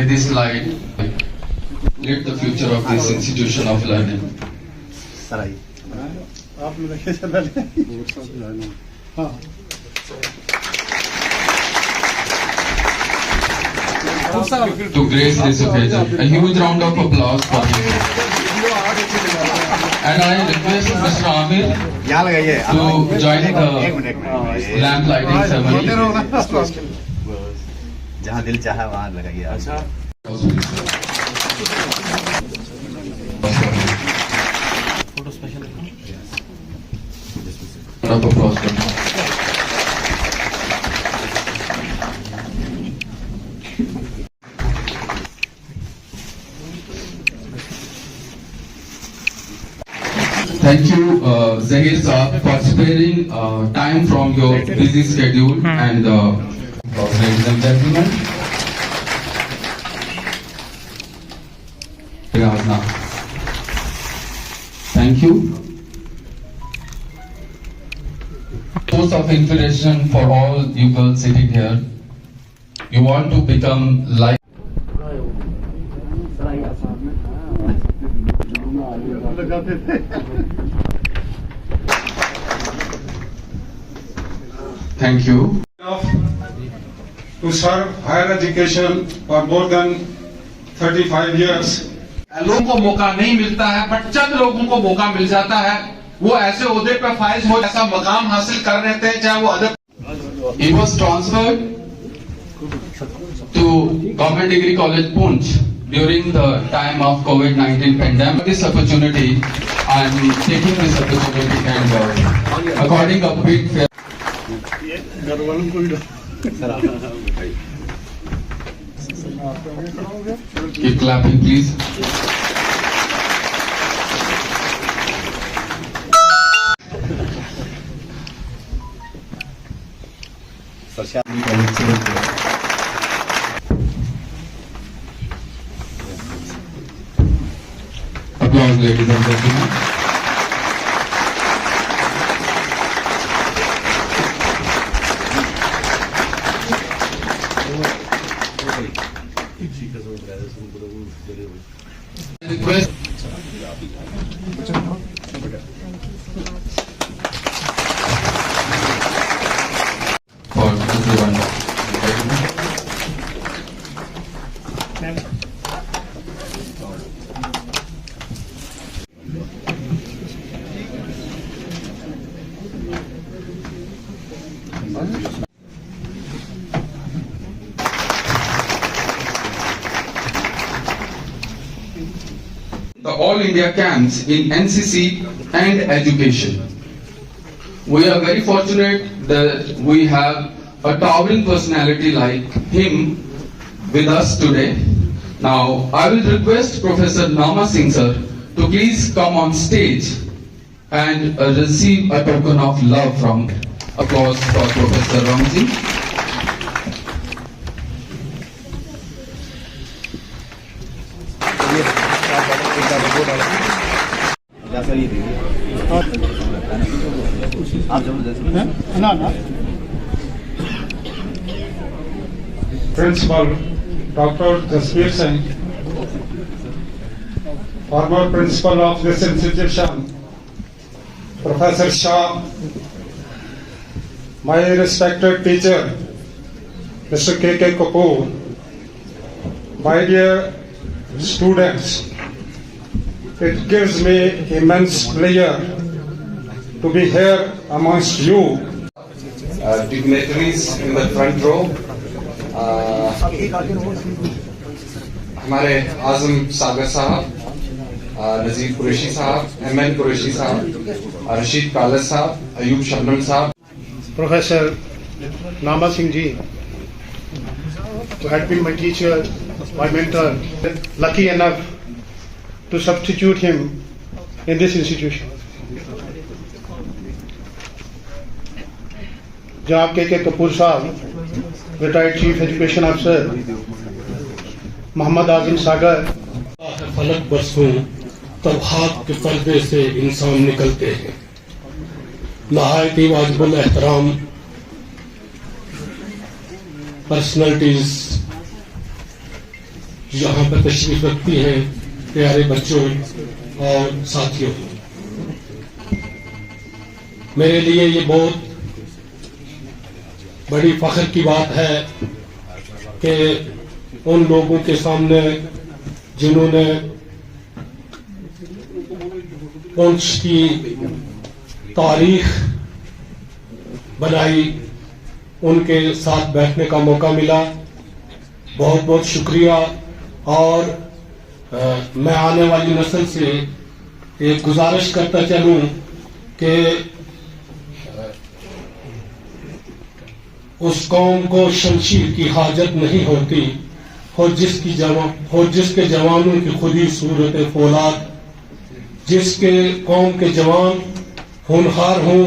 May this light lead the future of this institution of learning. आप लोग देखे चल रहे हाँ To grace this occasion, a huge round of applause for him. And I request Mr. Amir to join the lamp lighting ceremony. जहाँ दिल चाहा वहाँ लगाइए। Photo special Round of applause for him. Thank you, Zahir Saab, for sparing time from your busy schedule and ladies and gentlemen. Razna. Thank you. Source of inspiration for all you girls sitting here. You want to become like Thank you. To serve higher education for more than 35 years. लोगों को मौका नहीं मिलता है, but चंद लोगों को मौका मिल जाता है, वो ऐसे ओहदे पे फाइज हो, ऐसा मकाम हासिल कर रहे थे, चाहे वो अदब। He was transferred to Government Degree College Poonch during the time of COVID-19 pandemic. This opportunity, I am taking this opportunity and according a big fair. Keep clapping, please. Applause, ladies and gentlemen. Request. For everyone. The All India camps in NCC and education. We are very fortunate that we have a towering personality like him with us today. Now, I will request Professor Nama Singh sir to please come on stage and receive a token of love from applause for Professor Ramji. Principal Dr. Jasbir Singh, former principal of this institution, Professor Shah, my respected teacher, Mr. K.K. Kapoor, my dear students, it gives me immense pleasure to be here amongst you. Dignitaries in the front row, हमारे आजम सागर साहब, नजीर कुरैशी साहब, MN Qureshi साहब, रशीद कालद साहब, अयूब शबनम साहब, Professor Nama Singh ji, who had been my teacher, my mentor, lucky enough to substitute him in this institution. Janab K.K. Kapoor Sahab, retired Chief Education Officer, Muhammad Azim Sagar. फलक बरसों तब हाथ के पर्दे से इंसान निकलते हैं, नहायती वाजिबुल एहतराम पर्सनैलिटीज यहाँ पर तशरीफ रखती हैं, प्यारे बच्चों और साथियों, मेरे लिए ये बहुत बड़ी फख्र की बात है कि उन लोगों के सामने जिन्होंने पुंछ की तारीख बनाई, उनके साथ बैठने का मौका मिला। बहुत बहुत शुक्रिया। और मैं आने वाली नस्ल से एक गुजारिश करता चलूं कि उस कौम को शमशीर की हाजत नहीं होती और जिसके जवानों की खुदी सूरत फौलाद, जिसके कौम के जवान होनहार हों,